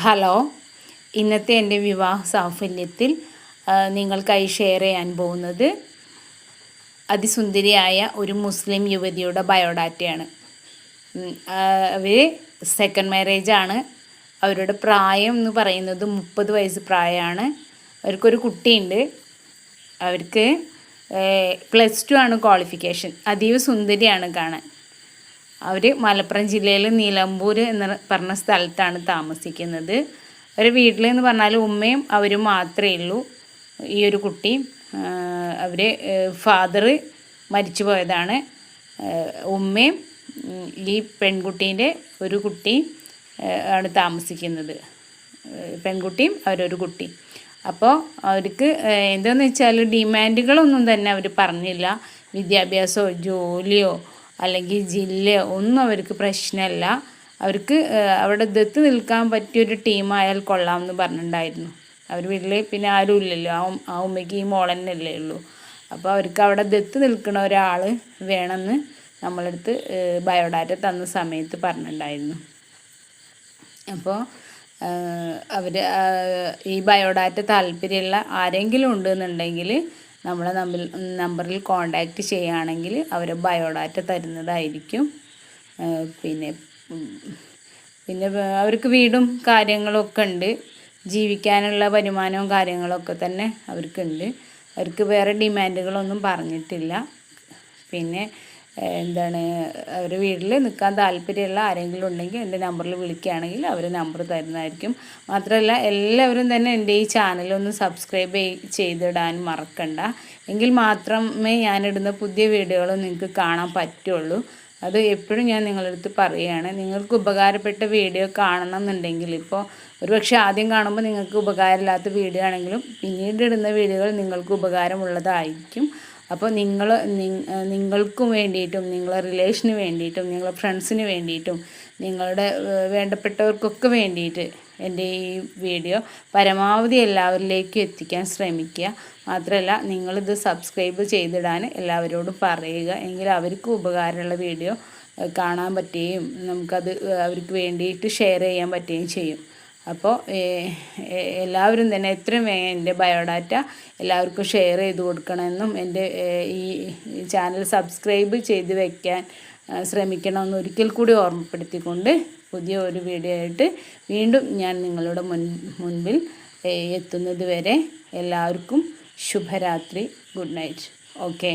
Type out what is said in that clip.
Hello, ഇന്നത്തെ എൻ്റെ വിവാഹ സാഫല്യത്തിൽ നിങ്ങൾക്കായി ഷെയർ ചെയ്യാൻ പോകുന്നത് അതിസുന്ദരിയായ ഒരു മുസ്ലിം യുവതിയുടെ ബയോഡാറ്റയാണ്. അവർ സെക്കൻഡ് മാരേജാണ്. അവരുടെ പ്രായം എന്ന് പറയുന്നത് 30 വയസ്സ് പ്രായമാണ്. അവർക്കൊരു കുട്ടിയുണ്ട്. അവർക്ക് +2 ആണ് ക്വാളിഫിക്കേഷൻ. അതീവ സുന്ദരിയാണ് കാണാൻ. അവർ മലപ്പുറം ജില്ലയിൽ നിലമ്പൂർ എന്ന് പറഞ്ഞ സ്ഥലത്താണ് താമസിക്കുന്നത്. ഒരു വീട്ടിലെന്ന് പറഞ്ഞാൽ ഉമ്മയും അവരും മാത്രമേ ഉള്ളൂ. ഈ ഒരു കുട്ടി അവർ ഫാദർ മരിച്ചു പോയതാണ്. ഉമ്മയും ഈ പെൺകുട്ടീൻ്റെ ഒരു കുട്ടി ആണ് താമസിക്കുന്നത്. പെൺകുട്ടിയും അവരൊരു കുട്ടി. അപ്പോൾ അവർക്ക് എന്താണെന്ന് വെച്ചാൽ ഡിമാൻഡുകളൊന്നും തന്നെ അവർ പറഞ്ഞില്ല. വിദ്യാഭ്യാസമോ ജോലിയോ അല്ലെങ്കിൽ ജില്ലയോ ഒന്നും അവർക്ക് പ്രശ്നമല്ല. അവർക്ക് അവിടെ ദത്ത് നിൽക്കാൻ പറ്റിയൊരു ടീമായാൽ കൊള്ളാമെന്ന് പറഞ്ഞിട്ടുണ്ടായിരുന്നു. അവർ വീട്ടിൽ പിന്നെ ആരും ഇല്ലല്ലോ. ആ ഉമ്മയ്ക്ക് ഈ മോൾ തന്നെ അല്ലേ ഉള്ളൂ. അപ്പോൾ അവർക്ക് അവിടെ ദത്ത് നിൽക്കുന്ന ഒരാൾ വേണമെന്ന് നമ്മളടുത്ത് ബയോഡാറ്റ തന്ന സമയത്ത് പറഞ്ഞിട്ടുണ്ടായിരുന്നു. അപ്പോൾ അവർ ഈ ബയോഡാറ്റ താല്പര്യമുള്ള ആരെങ്കിലും ഉണ്ടെന്നുണ്ടെങ്കിൽ നമ്മളെ നമ്പറിൽ കോണ്ടാക്റ്റ് ചെയ്യുകയാണെങ്കിൽ അവർ ബയോഡാറ്റ തരുന്നതായിരിക്കും. പിന്നെ അവർക്ക് വീടും കാര്യങ്ങളൊക്കെ ഉണ്ട്. ജീവിക്കാനുള്ള വരുമാനവും കാര്യങ്ങളൊക്കെ തന്നെ അവർക്കുണ്ട്. അവർക്ക് വേറെ ഡിമാൻഡുകളൊന്നും പറഞ്ഞിട്ടില്ല. പിന്നെ അവർ വീട്ടിൽ നിൽക്കാൻ താല്പര്യമുള്ള ആരെങ്കിലും ഉണ്ടെങ്കിൽ എൻ്റെ നമ്പറിൽ വിളിക്കുകയാണെങ്കിൽ അവർ നമ്പർ തരുന്നതായിരിക്കും. മാത്രമല്ല എല്ലാവരും തന്നെ എൻ്റെ ഈ ചാനലൊന്ന് സബ്സ്ക്രൈബ് ചെയ്തിടാൻ മറക്കണ്ട. എങ്കിൽ മാത്രമേ ഞാനിടുന്ന പുതിയ വീഡിയോകൾ നിങ്ങൾക്ക് കാണാൻ പറ്റുള്ളൂ. അത് എപ്പോഴും ഞാൻ നിങ്ങളുടെ അടുത്ത് പറയുകയാണ്. നിങ്ങൾക്ക് ഉപകാരപ്പെട്ട വീഡിയോ കാണണം എന്നുണ്ടെങ്കിൽ ഇപ്പോൾ ഒരുപക്ഷെ ആദ്യം കാണുമ്പോൾ നിങ്ങൾക്ക് ഉപകാരമില്ലാത്ത വീഡിയോ ആണെങ്കിലും പിന്നീട് ഇടുന്ന വീഡിയോകൾ നിങ്ങൾക്ക് ഉപകാരമുള്ളതായിരിക്കും. അപ്പോൾ നിങ്ങൾക്കും വേണ്ടിയിട്ടും നിങ്ങളെ റിലേഷന് വേണ്ടിയിട്ടും നിങ്ങളെ ഫ്രണ്ട്സിന് വേണ്ടിയിട്ടും നിങ്ങളുടെ വേണ്ടപ്പെട്ടവർക്കൊക്കെ വേണ്ടിയിട്ട് എൻ്റെ ഈ വീഡിയോ പരമാവധി എല്ലാവരിലേക്കും എത്തിക്കാൻ ശ്രമിക്കുക. മാത്രമല്ല നിങ്ങളിത് സബ്സ്ക്രൈബ് ചെയ്തിടാൻ എല്ലാവരോടും പറയുക. എങ്കിൽ അവർക്ക് ഉപകാരമുള്ള വീഡിയോ കാണാൻ പറ്റുകയും നമുക്കത് അവർക്ക് വേണ്ടിയിട്ട് ഷെയർ ചെയ്യാൻ പറ്റുകയും ചെയ്യും. അപ്പോൾ എല്ലാവരും തന്നെ എത്രയും വേഗം എൻ്റെ ബയോഡാറ്റ എല്ലാവർക്കും ഷെയർ ചെയ്ത് കൊടുക്കണമെന്നും എൻ്റെ ഈ ചാനൽ സബ്സ്ക്രൈബ് ചെയ്ത് വയ്ക്കാൻ ശ്രമിക്കണമെന്ന് ഒരിക്കൽ കൂടി ഓർമ്മപ്പെടുത്തിക്കൊണ്ട് പുതിയ ഒരു വീഡിയോ ആയിട്ട് വീണ്ടും ഞാൻ നിങ്ങളുടെ മുൻപിൽ എത്തുന്നത് വരെ എല്ലാവർക്കും ശുഭരാത്രി. Good night. ഓക്കെ.